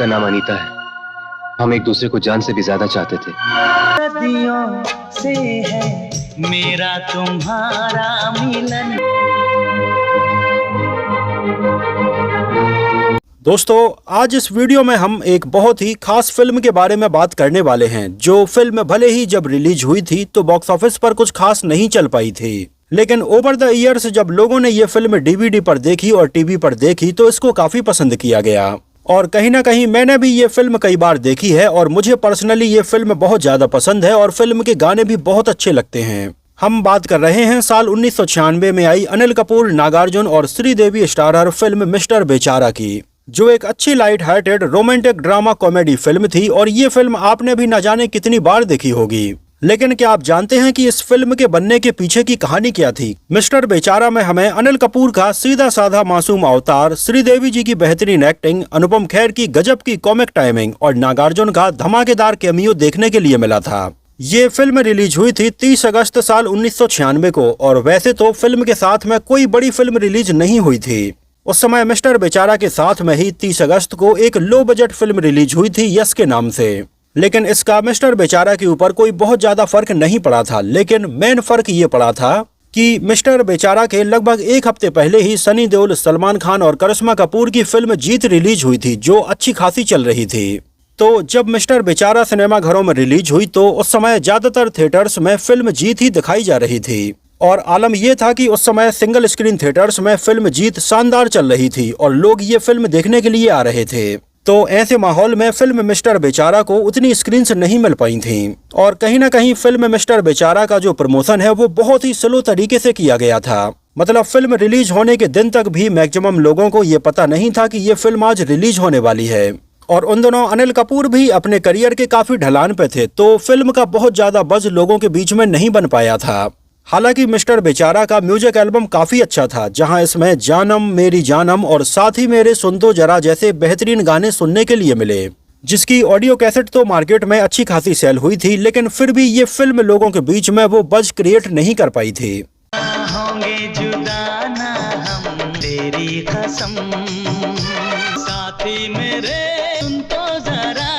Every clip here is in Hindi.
जिसका नाम अनीता है, हम एक दूसरे को जान से भी ज्यादा चाहते थे। सदियों से है मेरा तुम्हारा मिलन। दोस्तों, आज इस वीडियो में हम एक बहुत ही खास फिल्म के बारे में बात करने वाले हैं। जो फिल्म भले ही जब रिलीज हुई थी तो बॉक्स ऑफिस पर कुछ खास नहीं चल पाई थी, लेकिन ओवर द ईयर्स जब लोगों ने ये फिल्म डीवीडी पर देखी और टीवी पर देखी तो इसको काफी पसंद किया गया। और कहीं ना कहीं मैंने भी ये फिल्म कई बार देखी है और मुझे पर्सनली ये फिल्म बहुत ज्यादा पसंद है और फिल्म के गाने भी बहुत अच्छे लगते हैं। हम बात कर रहे हैं साल 1996 में आई अनिल कपूर, नागार्जुन और श्रीदेवी स्टारर फिल्म मिस्टर बेचारा की, जो एक अच्छी light hearted romantic drama comedy film थी। और ये फिल्म आपने भी न जाने कितनी बार देखी होगी, लेकिन क्या आप जानते हैं कि इस फिल्म के बनने के पीछे की कहानी क्या थी? मिस्टर बेचारा में हमें अनिल कपूर का सीधा साधा मासूम अवतार, श्रीदेवी जी की बेहतरीन एक्टिंग, अनुपम खेर की गजब की कॉमिक टाइमिंग और नागार्जुन का धमाकेदार कैमियो देखने के लिए मिला था। ये फिल्म रिलीज हुई थी 30 अगस्त साल 1996 को। और वैसे तो फिल्म के साथ में कोई बड़ी फिल्म रिलीज नहीं हुई थी। उस समय मिस्टर बेचारा के साथ में ही 30 अगस्त को एक लो बजट फिल्म रिलीज हुई थी यस के नाम से। लेकिन इसका मिस्टर बेचारा के ऊपर कोई बहुत ज्यादा फर्क नहीं पड़ा था, लेकिन मेन फर्क ये पड़ा था कि मिस्टर बेचारा के लगभग एक हफ्ते पहले ही सनी देओल, सलमान खान और करिश्मा कपूर की फिल्म जीत रिलीज हुई थी, जो अच्छी खासी चल रही थी। तो जब मिस्टर बेचारा सिनेमा घरों में रिलीज हुई तो उस समय ज्यादातर थिएटर्स में फिल्म जीत ही दिखाई जा रही थी। और आलम यह था कि उस समय सिंगल स्क्रीन थिएटर्स में फिल्म जीत शानदार चल रही थी और लोग ये फिल्म देखने के लिए आ रहे थे। तो ऐसे माहौल में फिल्म मिस्टर बेचारा को उतनी स्क्रीन्स नहीं मिल पाई थी। और कहीं ना कहीं फिल्म मिस्टर बेचारा का जो प्रमोशन है वो बहुत ही स्लो तरीके से किया गया था। मतलब फिल्म रिलीज होने के दिन तक भी मैक्सिमम लोगों को ये पता नहीं था कि ये फिल्म आज रिलीज होने वाली है। और उन दोनों अनिल कपूर भी अपने करियर के काफी ढलान पे थे, तो फिल्म का बहुत ज्यादा बज़ लोगों के बीच में नहीं बन पाया था। हालांकि मिस्टर बेचारा का म्यूजिक एल्बम काफी अच्छा था, जहां इसमें जानम मेरी जानम और साथ ही मेरे सुन तो जरा जैसे बेहतरीन गाने सुनने के लिए मिले, जिसकी ऑडियो कैसेट तो मार्केट में अच्छी खासी सेल हुई थी। लेकिन फिर भी ये फिल्म लोगों के बीच में वो बज़ क्रिएट नहीं कर पाई थी। होंगे जुदा ना हम तेरी कसम, साथी मेरे सुन तो जरा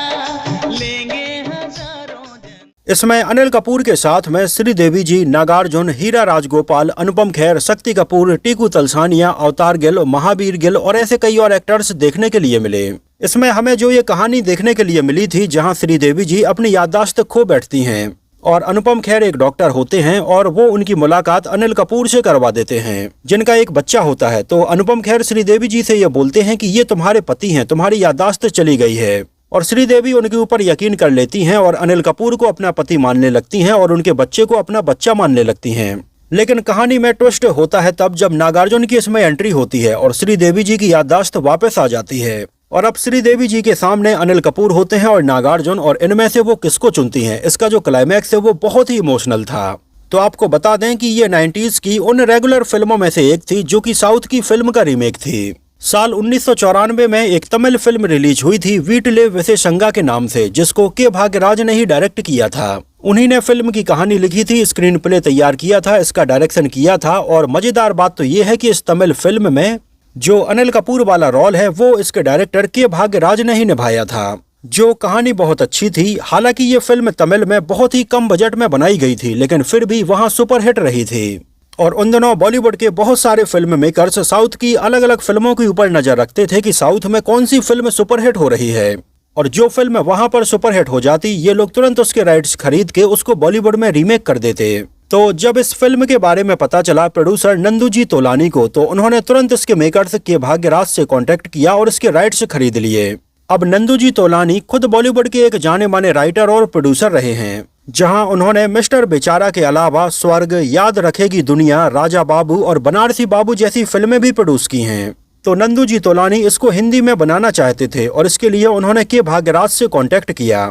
लेंगे हजारों जन्म। इसमें अनिल कपूर के साथ में श्रीदेवी जी, नागार्जुन, हीरा राजगोपाल, अनुपम खेर, शक्ति कपूर, टीकू तलसानिया, अवतार गिल, महावीर गिल और ऐसे कई और एक्टर्स देखने के लिए मिले। इसमें हमें जो ये कहानी देखने के लिए मिली थी, जहां श्रीदेवी जी अपनी याददाश्त खो बैठती हैं और अनुपम खेर एक डॉक्टर होते हैं और वो उनकी मुलाकात अनिल कपूर से करवा देते हैं, जिनका एक बच्चा होता है। तो अनुपम खेर श्रीदेवी जी से ये बोलते हैं कि ये तुम्हारे पति हैं, तुम्हारी याददाश्त चली गई है। और श्रीदेवी उनके ऊपर यकीन कर लेती हैं और अनिल कपूर को अपना पति मानने लगती हैं और उनके बच्चे को अपना बच्चा मानने लगती हैं। लेकिन कहानी में ट्विस्ट होता है तब जब नागार्जुन की इसमें एंट्री होती है और श्रीदेवी जी की याददाश्त वापस आ जाती है। और अब श्रीदेवी जी के सामने अनिल कपूर होते हैं और नागार्जुन, और इनमें से वो किसको चुनती हैं। इसका जो क्लाइमैक्स है वो बहुत ही इमोशनल था। तो आपको बता दें कि ये 90s की उन रेगुलर फिल्मों में से एक थी जो कि साउथ की फिल्म का रीमेक थी। साल 1994 में एक तमिल फिल्म रिलीज हुई थी वीटले विशेषंगा के नाम से, जिसको के भाग्यराज ने ही डायरेक्ट किया था। उन्हीं ने फिल्म की कहानी लिखी थी, स्क्रीन प्ले तैयार किया था, इसका डायरेक्शन किया था। और मजेदार बात तो ये है कि इस तमिल फिल्म में जो अनिल कपूर वाला रोल है वो इसके डायरेक्टर के भाग्यराज ने ही निभाया था। जो कहानी बहुत अच्छी थी। हालांकि ये फिल्म तमिल में बहुत ही कम बजट में बनाई गई थी, लेकिन फिर भी वहाँ सुपरहिट रही थी। और उन दिनों बॉलीवुड के बहुत सारे फिल्म मेकर्स साउथ की अलग अलग फिल्मों के ऊपर नजर रखते थे कि साउथ में कौन सी फिल्म सुपरहिट हो रही है, और जो फिल्म वहां पर सुपरहिट हो जाती ये लोग तुरंत उसके राइट्स खरीद के उसको बॉलीवुड में रीमेक कर देते। तो जब इस फिल्म के बारे में पता चला प्रोड्यूसर नंदू जी तोलानी को, तो उन्होंने तुरंत इसके मेकर्स के भाग्यराज से कॉन्टेक्ट किया और इसके राइट्स खरीद लिए। अब नंदू जी तोलानी खुद बॉलीवुड के एक जाने माने राइटर और प्रोड्यूसर रहे हैं, जहां उन्होंने मिस्टर बेचारा के अलावा स्वर्ग, याद रखेगी दुनिया, राजा बाबू और बनारसी बाबू जैसी फिल्में भी प्रोड्यूस की हैं। तो नंदू जी तोलानी इसको हिंदी में बनाना चाहते थे और इसके लिए उन्होंने के भाग्यराज से कांटेक्ट किया।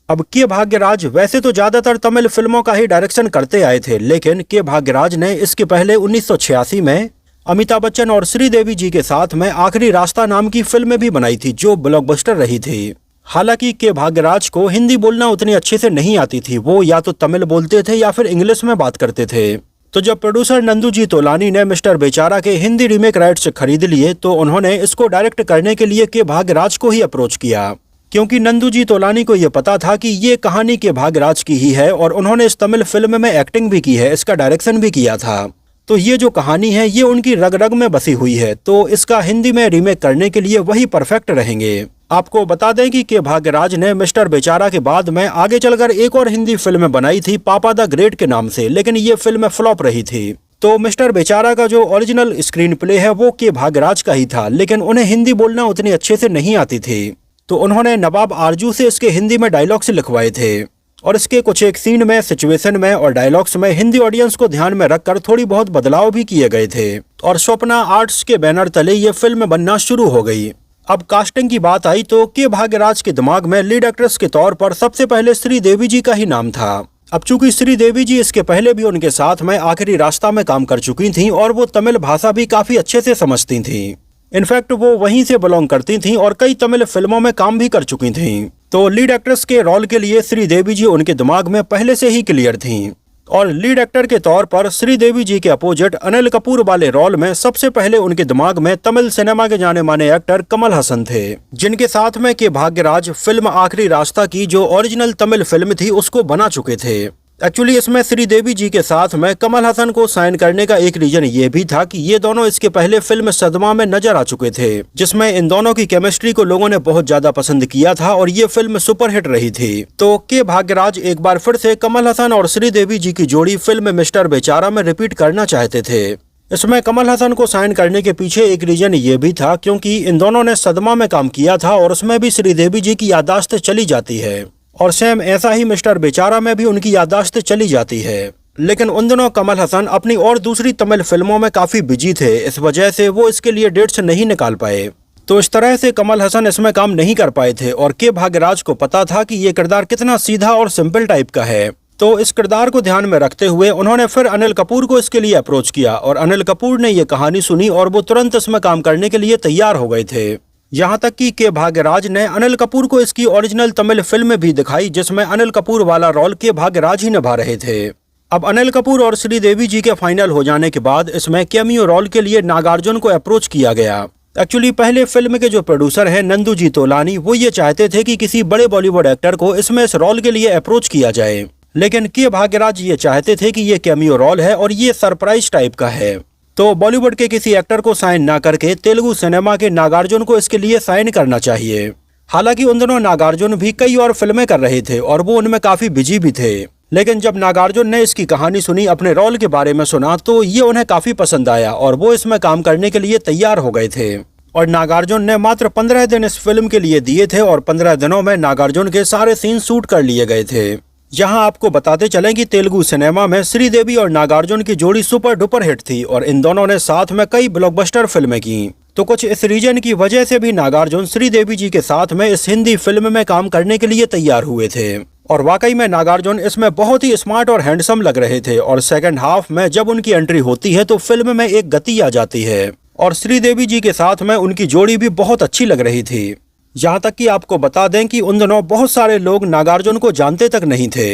अब के भाग्यराज वैसे तो ज्यादातर तमिल फिल्मों का ही डायरेक्शन करते आए थे, लेकिन के भाग्यराज ने इसके पहले 1986 में अमिताभ बच्चन और श्रीदेवी जी के साथ में आखिरी रास्ता नाम की फिल्म भी बनाई थी, जो ब्लॉकबस्टर रही थी। हालांकि के भाग्यराज को हिंदी बोलना उतनी अच्छे से नहीं आती थी, वो या तो तमिल बोलते थे या फिर इंग्लिश में बात करते थे। तो जब प्रोड्यूसर नंदू जी तोलानी ने मिस्टर बेचारा के हिंदी रीमेक राइट्स खरीद लिए, तो उन्होंने इसको डायरेक्ट करने के लिए के भाग्यराज को ही अप्रोच किया। क्योंकि नंदू जी तोलानी को ये पता था कि ये कहानी के भाग्यराज की ही है और उन्होंने इस तमिल फिल्म में एक्टिंग भी की है, इसका डायरेक्शन भी किया था। तो ये जो कहानी है ये उनकी रग रग में बसी हुई है, तो इसका हिंदी में रीमेक करने के लिए वही परफेक्ट रहेंगे। आपको बता दें कि के भाग्यराज ने मिस्टर बेचारा के बाद में आगे चलकर एक और हिंदी फिल्म बनाई थी पापा द ग्रेट के नाम से, लेकिन ये फिल्म फ्लॉप रही थी। तो मिस्टर बेचारा का जो ओरिजिनल स्क्रीन प्ले है वो के भाग्यराज का ही था, लेकिन उन्हें हिंदी बोलना उतनी अच्छे से नहीं आती थी, तो उन्होंने नवाब आरजू से इसके हिंदी में डायलॉग्स लिखवाए थे और इसके कुछ एक सीन में, सिचुएशन में और डायलॉग्स में हिंदी ऑडियंस को ध्यान में रखकर थोड़ी बहुत बदलाव भी किए गए थे और स्वप्ना आर्ट्स के बैनर तले ये फिल्म बनना शुरू हो गई। अब कास्टिंग की बात आई तो के भाग्यराज के दिमाग में लीड एक्ट्रेस के तौर पर सबसे पहले श्रीदेवी जी का ही नाम था। अब चूंकि श्रीदेवी जी इसके पहले भी उनके साथ में आखिरी रास्ता में काम कर चुकी थीं और वो तमिल भाषा भी काफी अच्छे से समझती थीं। इनफैक्ट वो वहीं से बिलोंग करती थीं और कई तमिल फिल्मों में काम भी कर चुकी थीं। तो लीड एक्ट्रेस के रोल के लिए श्रीदेवी जी उनके दिमाग में पहले से ही क्लियर थीं और लीड एक्टर के तौर पर श्रीदेवी जी के अपोजिट अनिल कपूर वाले रोल में सबसे पहले उनके दिमाग में तमिल सिनेमा के जाने माने एक्टर कमल हसन थे, जिनके साथ में के भाग्यराज फिल्म आखिरी रास्ता की जो ओरिजिनल तमिल फिल्म थी उसको बना चुके थे। एक्चुअली इसमें श्रीदेवी जी के साथ में कमल हसन को साइन करने का एक रीजन ये भी था कि ये दोनों इसके पहले फिल्म सदमा में नजर आ चुके थे, जिसमें इन दोनों की केमिस्ट्री को लोगों ने बहुत ज्यादा पसंद किया था और ये फिल्म सुपरहिट रही थी। तो के भाग्यराज एक बार फिर से कमल हसन और श्रीदेवी जी की जोड़ी फिल्म मिस्टर बेचारा में रिपीट करना चाहते थे। इसमें कमल हसन को साइन करने के पीछे एक रीजन ये भी था क्योंकि इन दोनों ने सदमा में काम किया था और उसमें भी श्रीदेवी जी की याददाश्त चली जाती है और सेम ऐसा ही मिस्टर बेचारा में भी उनकी याददाश्त चली जाती है। लेकिन उन दिनों कमल हसन अपनी और दूसरी तमिल फिल्मों में काफी बिजी थे, इस वजह से वो इसके लिए डेट्स नहीं निकाल पाए। तो इस तरह से कमल हसन इसमें काम नहीं कर पाए थे और के भाग्यराज को पता था कि ये किरदार कितना सीधा और सिंपल टाइप का है। तो इस किरदार को ध्यान में रखते हुए उन्होंने फिर अनिल कपूर को इसके लिए अप्रोच किया और अनिल कपूर ने ये कहानी सुनी और वो तुरंत इसमें काम करने के लिए तैयार हो गए थे। यहाँ तक कि के भाग्यराज ने अनिल कपूर को इसकी ओरिजिनल तमिल फिल्म भी दिखाई जिसमें अनिल कपूर वाला रोल के भाग्यराज ही निभा रहे थे। अब अनिल कपूर और श्रीदेवी जी के फाइनल हो जाने के बाद इसमें कैमियो रोल के लिए नागार्जुन को अप्रोच किया गया। एक्चुअली पहले फिल्म के जो प्रोड्यूसर हैं नंदू जी तोलानी, वो ये चाहते थे कि किसी बड़े बॉलीवुड एक्टर को इसमें इस रोल के लिए अप्रोच किया जाए, लेकिन के भाग्यराज ये चाहते थे कि ये कैमियो रोल है और ये सरप्राइज टाइप का है। तो बॉलीवुड के किसी एक्टर को साइन ना करके तेलुगु सिनेमा के नागार्जुन को इसके लिए साइन करना चाहिए। हालांकि उन दिनों नागार्जुन भी कई और फिल्में कर रहे थे और वो उनमें काफी बिजी भी थे, लेकिन जब नागार्जुन ने इसकी कहानी सुनी, अपने रोल के बारे में सुना, तो ये उन्हें काफी पसंद आया और वो इसमें काम करने के लिए तैयार हो गए थे। और नागार्जुन ने मात्र 15 दिन इस फिल्म के लिए दिए थे और 15 दिनों में नागार्जुन के सारे सीन शूट कर लिए गए थे। यहाँ आपको बताते चलें कि तेलुगु सिनेमा में श्रीदेवी और नागार्जुन की जोड़ी सुपर डुपर हिट थी और इन दोनों ने साथ में कई ब्लॉकबस्टर फिल्में की। तो कुछ इस रीजन की वजह से भी नागार्जुन श्रीदेवी जी के साथ में इस हिंदी फिल्म में काम करने के लिए तैयार हुए थे और वाकई में नागार्जुन इसमें बहुत ही स्मार्ट और हैंडसम लग रहे थे और सेकंड हाफ में जब उनकी एंट्री होती है तो फिल्म में एक गति आ जाती है और श्रीदेवी जी के साथ में उनकी जोड़ी भी बहुत अच्छी लग रही थी। यहाँ तक कि आपको बता दें कि उन दिनों बहुत सारे लोग नागार्जुन को जानते तक नहीं थे।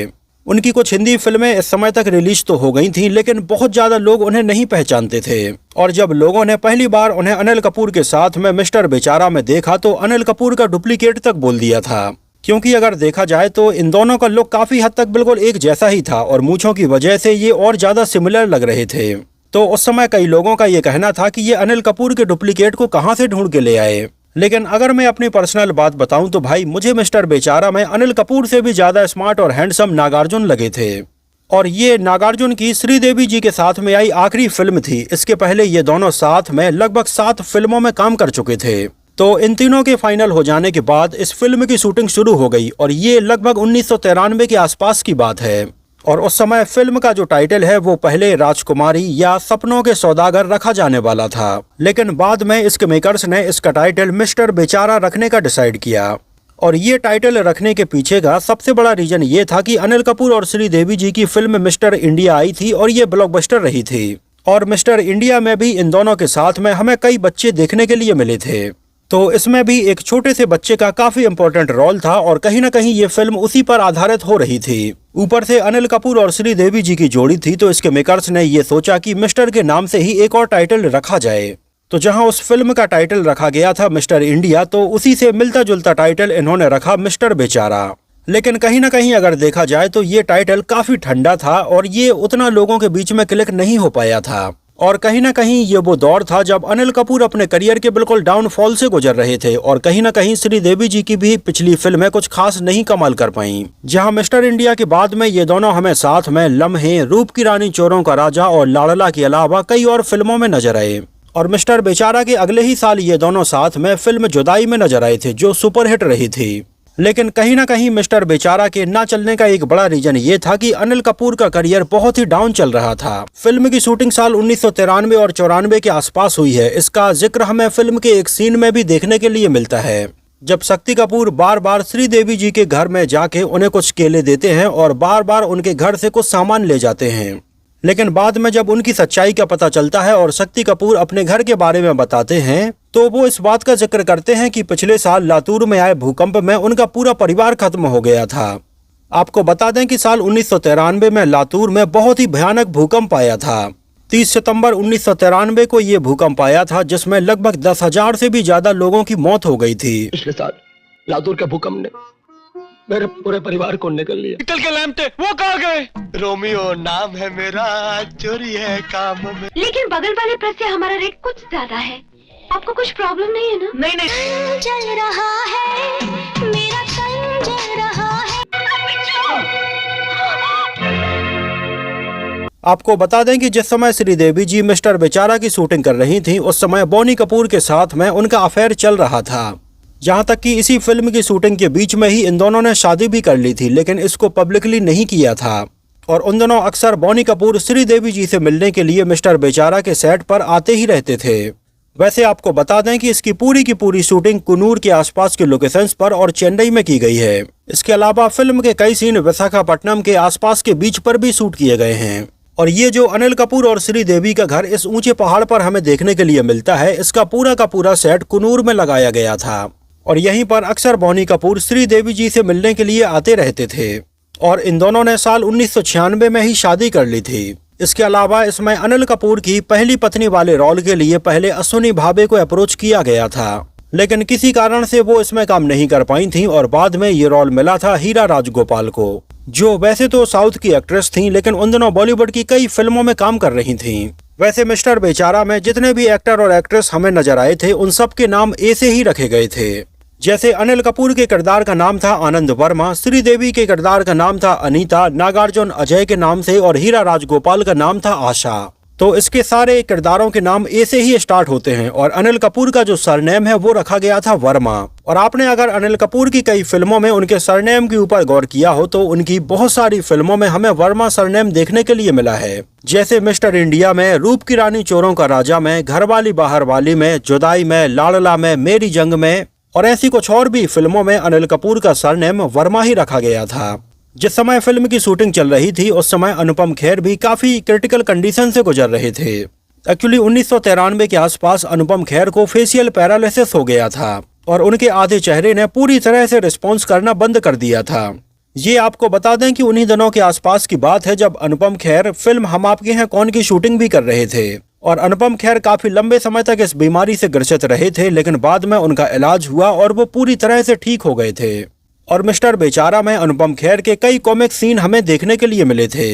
उनकी कुछ हिंदी फिल्में इस समय तक रिलीज तो हो गई थीं, लेकिन बहुत ज्यादा लोग उन्हें नहीं पहचानते थे और जब लोगों ने पहली बार उन्हें अनिल कपूर के साथ में मिस्टर बेचारा में देखा तो अनिल कपूर का डुप्लीकेट तक बोल दिया था, क्योंकि अगर देखा जाए तो इन दोनों का लुक काफी हद तक बिल्कुल एक जैसा ही था और मूंछों की वजह से ये और ज्यादा सिमिलर लग रहे थे। तो उस समय कई लोगों का ये कहना था कि ये अनिल कपूर के डुप्लीकेट को कहाँ से ढूंढ के ले आए। लेकिन अगर मैं अपनी पर्सनल बात बताऊं तो भाई मुझे मिस्टर बेचारा में अनिल कपूर से भी ज्यादा स्मार्ट और हैंडसम नागार्जुन लगे थे और ये नागार्जुन की श्रीदेवी जी के साथ में आई आखिरी फिल्म थी। इसके पहले ये दोनों साथ में लगभग 7 फिल्मों में काम कर चुके थे। तो इन तीनों के फाइनल हो जाने के बाद इस फिल्म की शूटिंग शुरू हो गई और ये लगभग 1993 के आसपास की बात है और उस समय फिल्म का जो टाइटल है वो पहले राजकुमारी या सपनों के सौदागर रखा जाने वाला था, लेकिन बाद में इसके मेकर्स ने इसका टाइटल मिस्टर बेचारा रखने का डिसाइड किया। और ये टाइटल रखने के पीछे का सबसे बड़ा रीजन ये था कि अनिल कपूर और श्रीदेवी जी की फिल्म मिस्टर इंडिया आई थी और ये ब्लॉकबस्टर रही थी और मिस्टर इंडिया में भी इन दोनों के साथ में हमें कई बच्चे देखने के लिए मिले थे। तो इसमें भी एक छोटे से बच्चे का काफी इम्पोर्टेंट रोल था और कहीं ना कहीं ये फिल्म उसी पर आधारित हो रही थी। ऊपर से अनिल कपूर और श्रीदेवी जी की जोड़ी थी तो इसके मेकर्स ने ये सोचा कि मिस्टर के नाम से ही एक और टाइटल रखा जाए। तो जहां उस फिल्म का टाइटल रखा गया था मिस्टर इंडिया, तो उसी से मिलता जुलता टाइटल इन्होंने रखा मिस्टर बेचारा। लेकिन कहीं ना कहीं अगर देखा जाए तो ये टाइटल काफी ठंडा था और ये उतना लोगों के बीच में क्लिक नहीं हो पाया था। और कहीं ना कहीं ये वो दौर था जब अनिल कपूर अपने करियर के बिल्कुल डाउनफॉल से गुजर रहे थे और कहीं ना कहीं श्रीदेवी जी की भी पिछली फिल्में कुछ खास नहीं कमाल कर पाईं। जहां मिस्टर इंडिया के बाद में ये दोनों हमें साथ में लम्हे, रूप की रानी, चोरों का राजा और लाडला के अलावा कई और फिल्मों में नजर आए। और मिस्टर बेचारा के अगले ही साल ये दोनों साथ में फिल्म जुदाई में नजर आए थे, जो सुपरहिट रही थी। लेकिन कहीं ना कहीं मिस्टर बेचारा के ना चलने का एक बड़ा रीजन ये था कि अनिल कपूर का करियर बहुत ही डाउन चल रहा था। फिल्म की शूटिंग साल 1993 और 94 के आसपास हुई है। इसका जिक्र हमें फिल्म के एक सीन में भी देखने के लिए मिलता है, जब शक्ति कपूर बार बार श्रीदेवी जी के घर में जाके उन्हें कुछ केले देते हैं और बार बार उनके घर से कुछ सामान ले जाते हैं। लेकिन बाद में जब उनकी सच्चाई का पता चलता है और शक्ति कपूर अपने घर के बारे में बताते हैं, तो वो इस बात का जिक्र करते हैं कि पिछले साल लातूर में आए भूकंप में उनका पूरा परिवार खत्म हो गया था। आपको बता दें कि साल 1993 में लातूर में बहुत ही भयानक भूकंप आया था। 30 सितंबर 1993 को ये भूकंप आया था, जिसमें लगभग 10,000 से भी ज्यादा लोगों की मौत हो गई थी। पिछले साल लातूर के भूकंप ने मेरे पूरे परिवार को निकल लिया। निकल के लैंप थे, वो कहाँ गए? रोमियो नाम है मेरा, चोरी है काम में। लेकिन बगल वाले प्रेस से हमारा रेट कुछ ज्यादा है। आपको कुछ प्रॉब्लम नहीं है ना? नहीं नहीं। चल रहा है मेरा तन जल रहा है। आपको बता दें कि जिस समय श्रीदेवी जी मिस्टर बेचारा की शूटिंग कर रही थीं, उस समय बोनी कपूर के साथ में उनका अफेयर चल रहा था। जहां तक कि इसी फिल्म की शूटिंग के बीच में ही इन दोनों ने शादी भी कर ली थी, लेकिन इसको पब्लिकली नहीं किया था। और उन दोनों अक्सर बोनी कपूर श्रीदेवी जी से मिलने के लिए मिस्टर बेचारा के सेट पर आते ही रहते थे। वैसे आपको बता दें कि इसकी पूरी की पूरी शूटिंग कुन्नूर के आसपास के लोकेशंस पर और चेन्नई में की गई है। इसके अलावा फिल्म के कई सीन विशाखापट्टनम के आसपास के बीच पर भी शूट किए गए हैं। और ये जो अनिल कपूर और श्रीदेवी का घर इस ऊंचे पहाड़ पर हमें देखने के लिए मिलता है, इसका पूरा का पूरा सेट कुन्नूर में लगाया गया था। और यहीं पर अक्सर बोनी कपूर श्रीदेवी जी से मिलने के लिए आते रहते थे। और इन दोनों ने साल 1996 में ही शादी कर ली थी। इसके अलावा इसमें अनिल कपूर की पहली पत्नी वाले रोल के लिए पहले अश्विनी भावे को अप्रोच किया गया था, लेकिन किसी कारण से वो इसमें काम नहीं कर पाई थी और बाद में ये रोल मिला था हीरा राजगोपाल को, जो वैसे तो साउथ की एक्ट्रेस थी, लेकिन उन दिनों बॉलीवुड की कई फिल्मों में काम कर रही थी। वैसे मिस्टर बेचारा में जितने भी एक्टर और एक्ट्रेस हमें नजर आए थे, उन सब के नाम ए से ही रखे गए थे। जैसे अनिल कपूर के किरदार का नाम था आनंद वर्मा, श्रीदेवी के किरदार का नाम था अनीता, नागार्जुन अजय के नाम से और हीरा राजगोपाल का नाम था आशा। तो इसके सारे किरदारों के नाम ए से ही स्टार्ट होते हैं और अनिल कपूर का जो सरनेम है वो रखा गया था वर्मा। और आपने अगर अनिल कपूर की कई फिल्मों में उनके सरनेम के ऊपर गौर किया हो तो उनकी बहुत सारी फिल्मों में हमें वर्मा सरनेम देखने के लिए मिला है। जैसे मिस्टर इंडिया में, रूप की रानी, चोरों का राजा में, घरवाली बाहर वाली में, जुदाई में, लाडला में, मेरी जंग में और ऐसी कुछ और भी फिल्मों में अनिल कपूर का सरनेम वर्मा ही रखा गया था। जिस समय फिल्म की शूटिंग चल रही थी उस समय अनुपम खेर भी काफी क्रिटिकल कंडीशन से गुजर रहे थे। एक्चुअली 1993 के आसपास अनुपम खेर को फेशियल पैरालिसिस हो गया था और उनके आधे चेहरे ने पूरी तरह से रिस्पॉन्स करना बंद कर दिया था। ये आपको बता दें कि उन्हीं दिनों के आसपास की बात है जब अनुपम खेर फिल्म हम आपके हैं कौन की शूटिंग भी कर रहे थे। और अनुपम खेर काफी लंबे समय तक इस बीमारी से ग्रसित रहे थे, लेकिन बाद में उनका इलाज हुआ और वो पूरी तरह से ठीक हो गए थे। और मिस्टर बेचारा में अनुपम खेर के कई कॉमिक सीन हमें देखने के लिए मिले थे।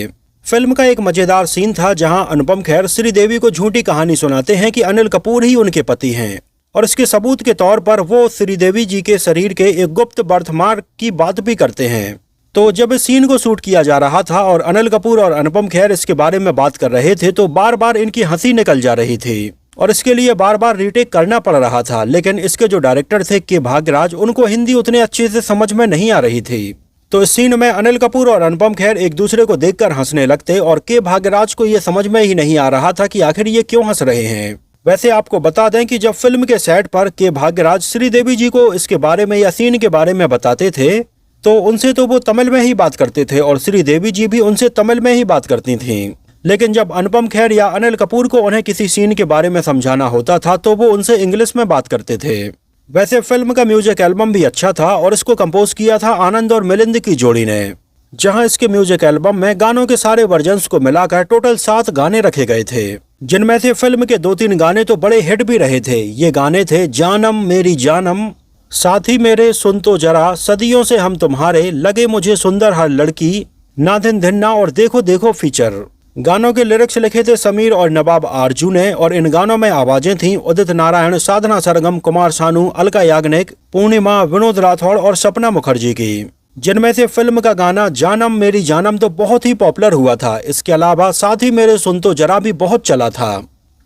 फिल्म का एक मजेदार सीन था जहां अनुपम खेर श्रीदेवी को झूठी कहानी सुनाते हैं कि अनिल कपूर ही उनके पति हैं और इसके सबूत के तौर पर वो श्रीदेवी जी के शरीर के एक गुप्त बर्थमार्क की बात भी करते हैं। तो जब इस सीन को शूट किया जा रहा था और अनिल कपूर और अनुपम खेर इसके बारे में बात कर रहे थे तो बार बार इनकी हंसी निकल जा रही थी और इसके लिए बार बार रीटेक करना पड़ रहा था। लेकिन इसके जो डायरेक्टर थे के भाग्यराज, उनको हिंदी उतने अच्छे से समझ में नहीं आ रही थी। तो इस सीन में अनिल कपूर और अनुपम खेर एक दूसरे को देखकर हंसने लगते और के भाग्यराज को ये समझ में ही नहीं आ रहा था कि आखिर ये क्यों हंस रहे हैं। वैसे आपको बता दें कि जब फिल्म के सेट पर के भाग्यराज श्रीदेवी जी को इसके बारे में या सीन के बारे में बताते थे तो उनसे तो वो तमिल में ही बात करते थे और श्रीदेवी जी भी उनसे तमिल में ही बात करती थीं। लेकिन जब अनुपम खेर या अनिल कपूर को उन्हें किसी सीन के बारे में समझाना होता था तो वो उनसे इंग्लिश में बात करते थे। वैसे फिल्म का म्यूजिक एल्बम भी अच्छा था और इसको कंपोज किया था आनंद और मिलिंद की जोड़ी ने, जहां इसके म्यूजिक एल्बम में गानों के सारे वर्जन्स को मिलाकर टोटल 7 गाने रखे गए थे। जिनमें से फिल्म के 2-3 गाने तो बड़े हिट भी रहे थे। ये गाने थे जानम मेरी जानम, साथी मेरे सुन तो जरा, सदियों से हम तुम्हारे, लगे मुझे सुंदर हर लड़की, ना दिन धिन्ना और देखो देखो फीचर। गानों के लिरिक्स लिखे थे समीर और नवाब आरजू ने और इन गानों में आवाजें थीं उदित नारायण, साधना सरगम, कुमार सानू, अलका याग्निक, पूर्णिमा, विनोद राठौड़ और सपना मुखर्जी की। जिनमें से फिल्म का गाना जानम मेरी जानम तो बहुत ही पॉपुलर हुआ था। इसके अलावा साथी मेरे सुन तो जरा भी बहुत चला था।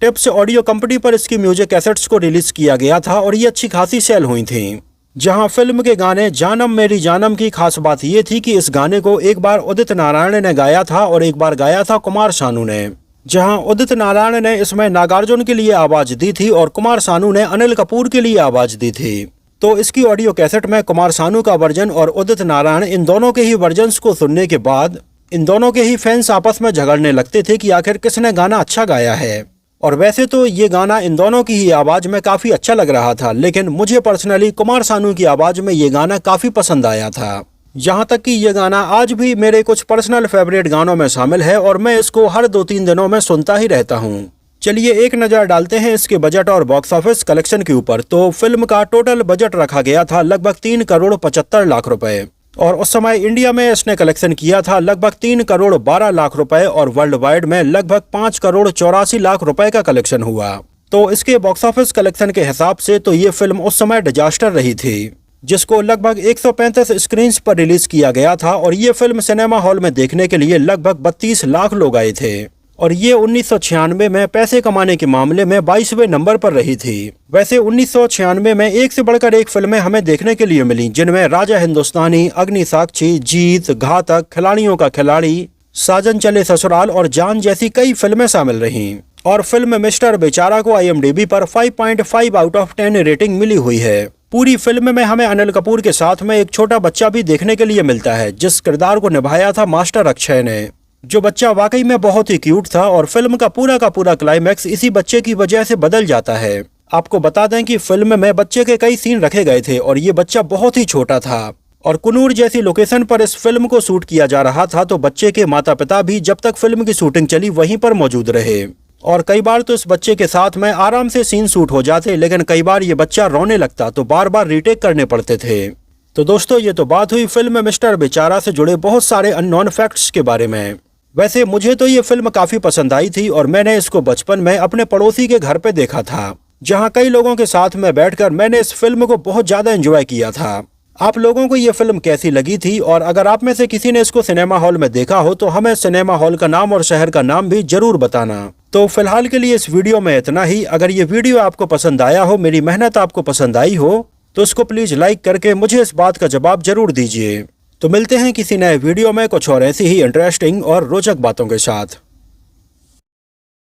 टिप्स ऑडियो कंपनी पर इसकी म्यूजिक कैसेट्स को रिलीज किया गया था और ये अच्छी खासी सेल हुई थी। जहां फिल्म के गाने जानम मेरी जानम की खास बात ये थी कि इस गाने को एक बार उदित नारायण ने गाया था और एक बार गाया था कुमार सानू ने। जहां उदित नारायण ने इसमें नागार्जुन के लिए आवाज दी थी और कुमार सानू ने अनिल कपूर के लिए आवाज दी थी। तो इसकी ऑडियो कैसेट में कुमार सानू का वर्जन और उदित नारायण इन दोनों के ही वर्जन्स को सुनने के बाद इन दोनों के ही फैंस आपस में झगड़ने लगते थे कि आखिर किसने गाना अच्छा गाया है। और वैसे तो ये गाना इन दोनों की ही आवाज में काफी अच्छा लग रहा था, लेकिन मुझे पर्सनली कुमार सानू की आवाज में ये गाना काफी पसंद आया था। यहाँ तक कि ये गाना आज भी मेरे कुछ पर्सनल फेवरेट गानों में शामिल है और मैं इसको हर 2-3 दिनों में सुनता ही रहता हूँ। चलिए एक नज़र डालते हैं इसके बजट और बॉक्स ऑफिस कलेक्शन के ऊपर। तो फिल्म का टोटल बजट रखा गया था लगभग 3 करोड़ 75 लाख रुपए और उस समय इंडिया में इसने कलेक्शन किया था लगभग 3 करोड़ 12 लाख रुपए और वर्ल्ड वाइड में लगभग 5 करोड़ 84 लाख रुपए का कलेक्शन हुआ। तो इसके बॉक्स ऑफिस कलेक्शन के हिसाब से तो ये फिल्म उस समय डिजास्टर रही थी, जिसको लगभग 135 स्क्रीन्स पर रिलीज किया गया था और ये फिल्म सिनेमा हॉल में देखने के लिए लगभग 32 लाख लोग आए थे और ये 1996 में पैसे कमाने के मामले में 22वें नंबर पर रही थी। वैसे 1996 में एक से बढ़कर एक फिल्में हमें देखने के लिए मिली, जिनमें राजा हिंदुस्तानी, अग्नि साक्षी, जीत, घातक, खिलाड़ियों का खिलाड़ी, साजन चले ससुराल और जान जैसी कई फिल्में शामिल रहीं। और फिल्म मिस्टर बेचारा को IMDb पर 5.5 आउट ऑफ 10 रेटिंग मिली हुई है। पूरी फिल्म में हमें अनिल कपूर के साथ में एक छोटा बच्चा भी देखने के लिए मिलता है, जिस किरदार को निभाया था मास्टर अक्षय ने, जो बच्चा वाकई में बहुत ही क्यूट था और फिल्म का पूरा क्लाइमैक्स इसी बच्चे की वजह से बदल जाता है। आपको बता दें कि फिल्म में बच्चे के कई सीन रखे गए थे और ये बच्चा बहुत ही छोटा था और कुन्नूर जैसी लोकेशन पर इस फिल्म को शूट किया जा रहा था। तो बच्चे के माता पिता भी जब तक फिल्म की शूटिंग चली वहीं पर मौजूद रहे और कई बार तो इस बच्चे के साथ में आराम से सीन शूट हो जाते, लेकिन कई बार ये बच्चा रोने लगता तो बार बार रीटेक करने पड़ते थे। तो दोस्तों ये तो बात हुई फिल्म मिस्टर बेचारा से जुड़े बहुत सारे अननोन फैक्ट्स के बारे में। वैसे मुझे तो ये फिल्म काफी पसंद आई थी और मैंने इसको बचपन में अपने पड़ोसी के घर पे देखा था, जहां कई लोगों के साथ में बैठकर मैंने इस फिल्म को बहुत ज्यादा एंजॉय किया था। आप लोगों को ये फिल्म कैसी लगी थी और अगर आप में से किसी ने इसको सिनेमा हॉल में देखा हो तो हमें सिनेमा हॉल का नाम और शहर का नाम भी जरूर बताना। तो फिलहाल के लिए इस वीडियो में इतना ही। अगर ये वीडियो आपको पसंद आया हो, मेरी मेहनत आपको पसंद आई हो, तो इसको प्लीज लाइक करके मुझे इस बात का जवाब जरूर दीजिए। तो मिलते हैं किसी नए वीडियो में कुछ और ऐसी ही इंटरेस्टिंग और रोचक बातों के साथ।